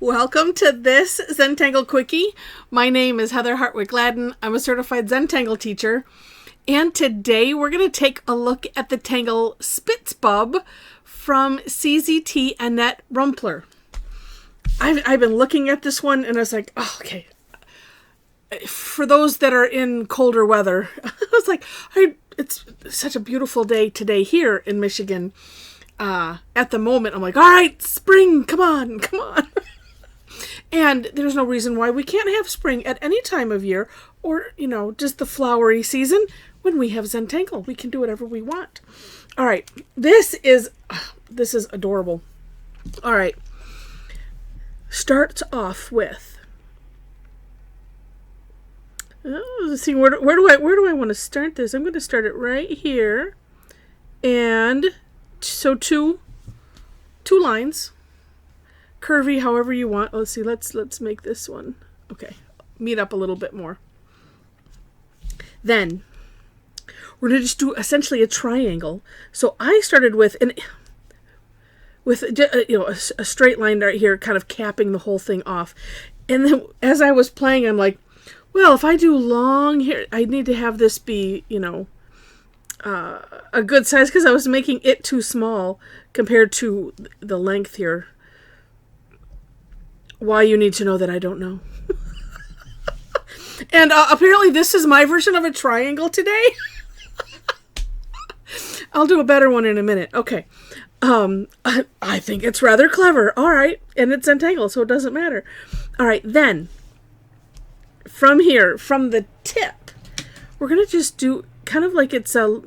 Welcome to this Zentangle Quickie. My name is Heather Hartwick Gladden. I'm a certified Zentangle teacher. And today we're going to take a look at the tangle Spitzbub from CZT Annett Rumpler. I've been looking at this one and I was like, oh, okay. For those that are in colder weather, I was like, it's such a beautiful day today here in Michigan. At the moment, I'm like, all right, spring, come on. And there's no reason why we can't have spring at any time of year or, just the flowery season when we have Zentangle. We can do whatever we want. All right, this is adorable. All right, starts off with, let's see, where do I want to start this? I'm going to start it right here. And so two lines. Curvy, however you want. Let's see, let's make this one. Okay, meet up a little bit more. Then we're going to just do essentially a triangle. So I started with a straight line right here, kind of capping the whole thing off. And then as I was playing, I'm like, well, if I do long here, I need to have this be, a good size because I was making it too small compared to the length here. Why you need to know that I don't know. And apparently this is my version of a triangle today. I'll do a better one in a minute. Okay. I think it's rather clever. All right. And it's Zentangle, so it doesn't matter. All right. Then from here, from the tip, we're going to just do kind of like it's a,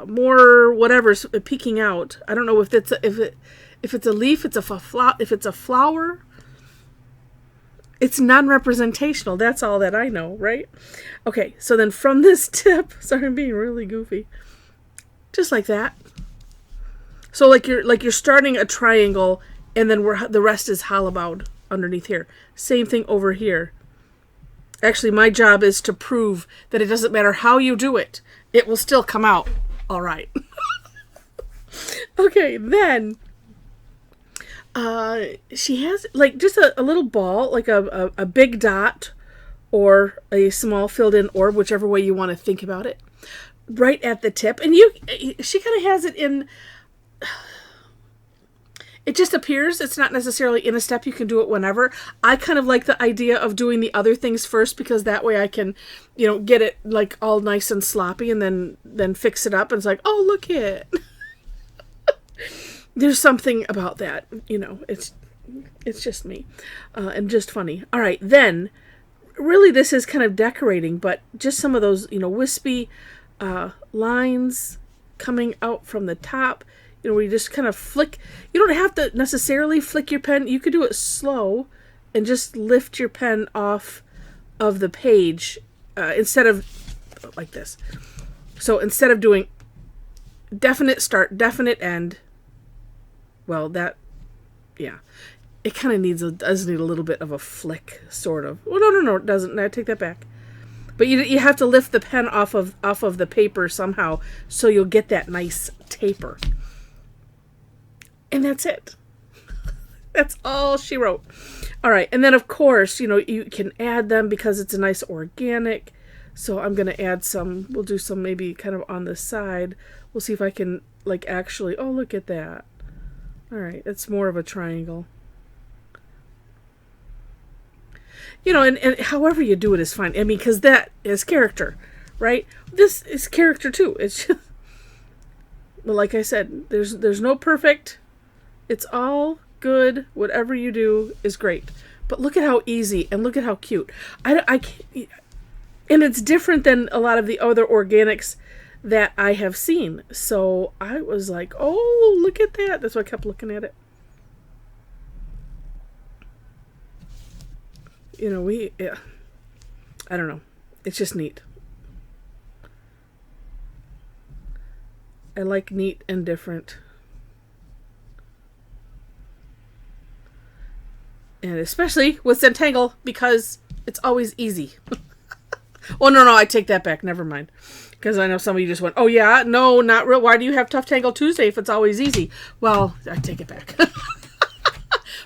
more whatever's peeking out. I don't know if it's if it's a leaf, if it's a flower, it's non-representational. That's all that I know, right? Okay, so then from this tip, sorry, I'm being really goofy, just like that. So like you're starting a triangle, and then the rest is hollowed underneath here. Same thing over here. Actually, my job is to prove that it doesn't matter how you do it, it will still come out all right. Okay, then she has like just a little ball, like a big dot or a small filled in orb, whichever way you want to think about it, right at the tip. And she kind of has it in, it just appears. It's not necessarily in a step. You can do it whenever. I kind of like the idea of doing the other things first because that way I can, get it like all nice and sloppy and then fix it up. And it's like, oh, look it. There's something about that, it's just me, and just funny. All right, then, really this is kind of decorating, but just some of those, wispy lines coming out from the top, where you just kind of flick. You don't have to necessarily flick your pen. You could do it slow and just lift your pen off of the page instead of like this. So instead of doing definite start, definite end, well, it kind of does need a little bit of a flick, sort of. Well, no, it doesn't. I take that back. But you have to lift the pen off of the paper somehow, so you'll get that nice taper. And that's it. That's all she wrote. All right, and then of course, you can add them because it's a nice organic. So I'm gonna add some. We'll do some maybe kind of on the side. We'll see if I can actually. Oh, look at that. All right, it's more of a triangle. And however you do it is fine. I mean, because that is character, right? This is character too. It's just, but like I said, there's no perfect. It's all good. Whatever you do is great. But look at how easy and look at how cute. I can't, and it's different than a lot of the other organics that I have seen. So I was like, oh, look at that. That's why I kept looking at it. I don't know. It's just neat. I like neat and different. And especially with Zentangle because it's always easy. Oh, no, I take that back. Never mind. Because I know some of you just went, oh, yeah, no, not real. Why do you have Tough Tangle Tuesday if it's always easy? Well, I take it back.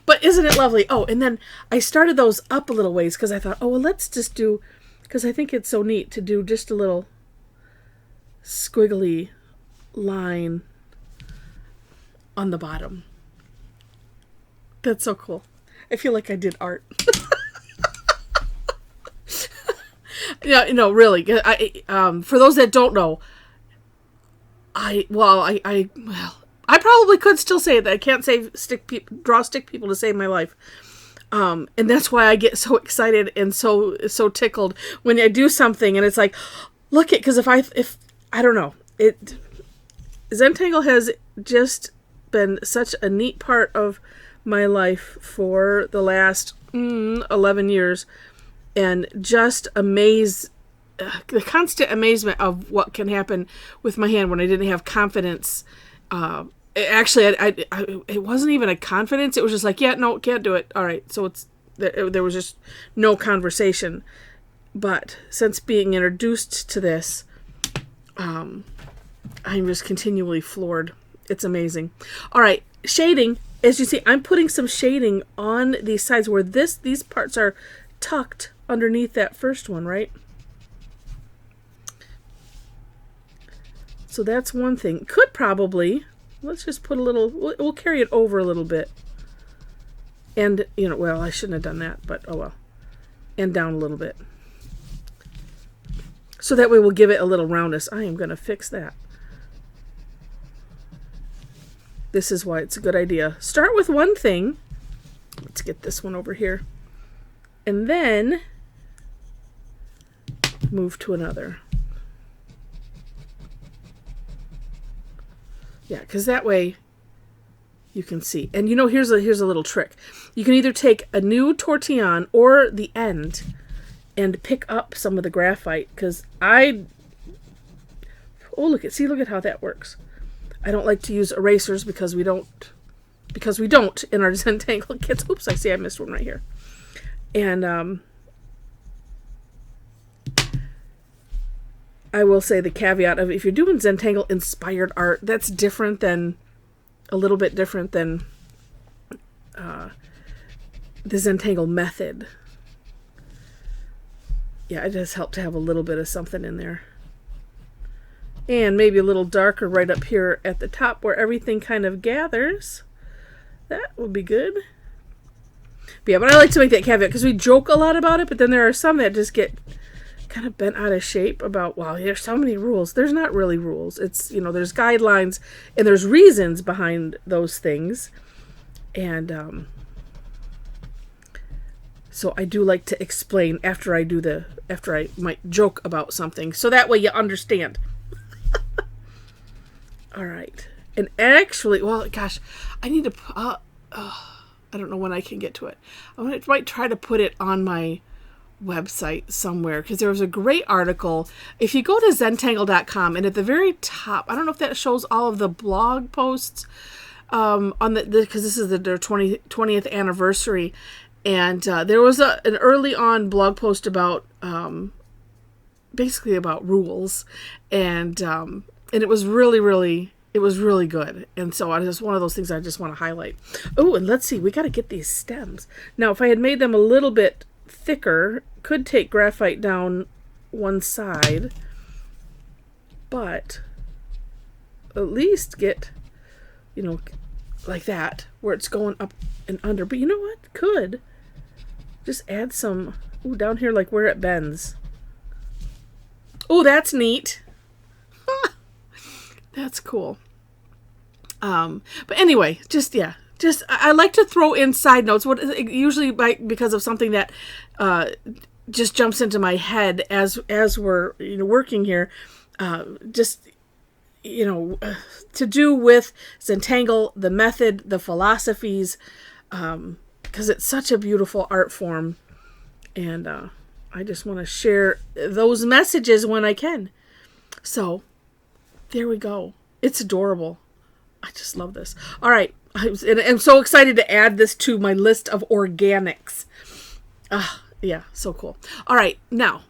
But isn't it lovely? Oh, and then I started those up a little ways because I thought, oh, well, let's just do, because I think it's so neat to do just a little squiggly line on the bottom. That's so cool. I feel like I did art. Yeah, no, really. For those that don't know, I probably could still say that I can't draw stick people to save my life. And that's why I get so excited and so tickled when I do something and it's like, look it, because if I don't know, Zentangle has just been such a neat part of my life for the last 11 years, and just the constant amazement of what can happen with my hand when I didn't have confidence. Actually, it wasn't even a confidence. It was just like, yeah, no, can't do it. All right. So there was just no conversation. But since being introduced to this, I'm just continually floored. It's amazing. All right. Shading. As you see, I'm putting some shading on these sides where these parts are tucked underneath that first one, right? So that's one thing. Could probably, let's just put a little, we'll carry it over a little bit. And, well, I shouldn't have done that, but oh well. And down a little bit. So that way we'll give it a little roundness. I am going to fix that. This is why it's a good idea. Start with one thing. Let's get this one over here. And then move to another. Yeah, because that way you can see. And here's a little trick. You can either take a new Tortillion or the end and pick up some of the graphite, because look at how that works. I don't like to use erasers because we don't in our Zentangle kits. Oops, I see I missed one right here. And I will say the caveat of, if you're doing Zentangle inspired art, that's a little bit different than the Zentangle method. Yeah, it does help to have a little bit of something in there. And maybe a little darker right up here at the top where everything kind of gathers. That would be good. But yeah, but I like to make that caveat because we joke a lot about it, but then there are some that just get kind of bent out of shape about, wow, there's so many rules. There's not really rules. It's, there's guidelines and there's reasons behind those things. And so I do like to explain after I might joke about something, so that way you understand. All right. And actually, well, gosh, I need to, I don't know when I can get to it. I might try to put it on my website somewhere, because there was a great article. If you go to zentangle.com, and at the very top, I don't know if that shows all of the blog posts on because this is their 20th anniversary, and there was an early on blog post about basically about rules, and it was really good. And so it's just one of those things I just want to highlight. Oh, and let's see, we got to get these stems. Now, if I had made them a little bit thicker, could take graphite down one side, but at least get, like that, where it's going up and under. But you know what? Could just add some, down here, like where it bends. Oh, that's neat. That's cool. But anyway, I like to throw in side notes. Usually because of something that just jumps into my head as we're working here. To do with Zentangle, the method, the philosophies, because it's such a beautiful art form, and I just want to share those messages when I can. So there we go. It's adorable. I just love this. All right. I'm so excited to add this to my list of organics. Yeah, so cool. All right. Now,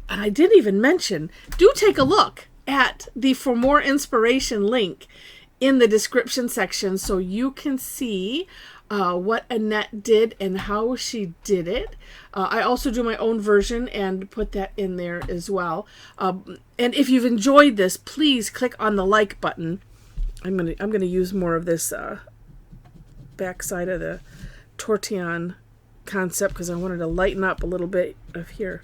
and I didn't even mention, do take a look at the For More Inspiration link in the description section so you can see what Annett did and how she did it. I also do my own version and put that in there as well. And if you've enjoyed this, please click on the like button. I'm gonna use more of this backside of the Tortillion concept because I wanted to lighten up a little bit of here.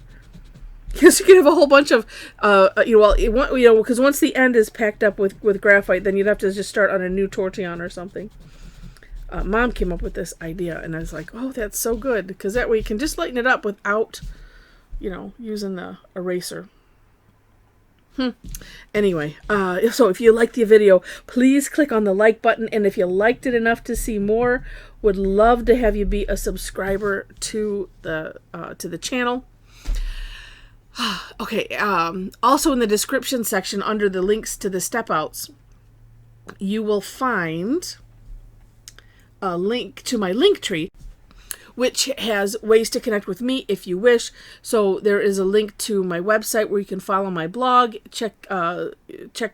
Because you can have a whole bunch of, because once the end is packed up with graphite, then you'd have to just start on a new Tortillion or something. Mom came up with this idea, and I was like, oh, that's so good, because that way you can just lighten it up without, using the eraser. Anyway, so if you liked the video, please click on the like button, and if you liked it enough to see more, would love to have you be a subscriber to the channel. Okay, also in the description section under the links to the step outs, you will find a link to my link tree, which has ways to connect with me if you wish. So there is a link to my website where you can follow my blog, check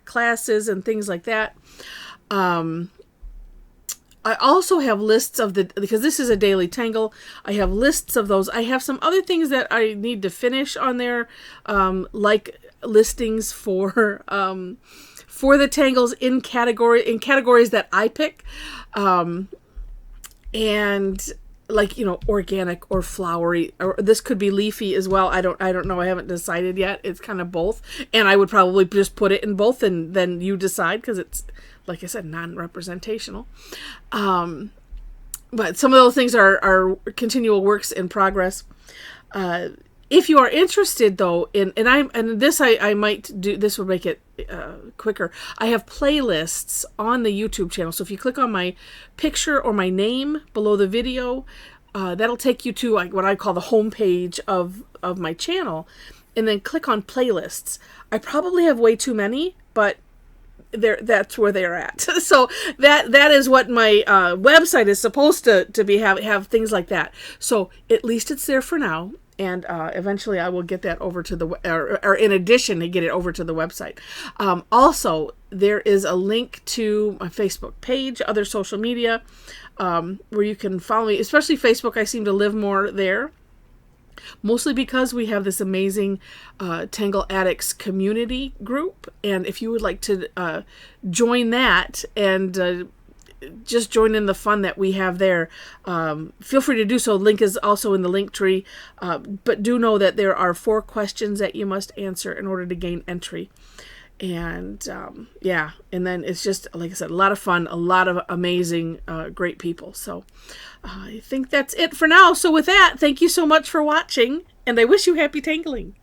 classes and things like that. I also have lists of because this is a daily tangle, I have lists of those. I have some other things that I need to finish on there, like listings for the tangles in categories that I pick, and like, organic or flowery, or this could be leafy as well. I don't know. I haven't decided yet. It's kind of both, and I would probably just put it in both, and then you decide, because it's, like I said, non-representational. But some of those things are continual works in progress. If you are interested, though, I might do this, will make it quicker. I have playlists on the YouTube channel. So if you click on my picture or my name below the video, that'll take you to what I call the home page of my channel, and then click on playlists. I probably have way too many, but that's where they're at. So that is what my website is supposed to be, have things like that. So at least it's there for now. And eventually I will get that over to or in addition to get it over to the website. Also, there is a link to my Facebook page, other social media, where you can follow me, especially Facebook. I seem to live more there, mostly because we have this amazing Tangle Addicts community group. And if you would like to join that and just join in the fun that we have there, feel free to do so. Link is also in the link tree, but do know that there are 4 questions that you must answer in order to gain entry. And and then it's just, like I said, a lot of fun, a lot of amazing great people. So I think that's it for now. So with that, thank you so much for watching, and I wish you happy tangling.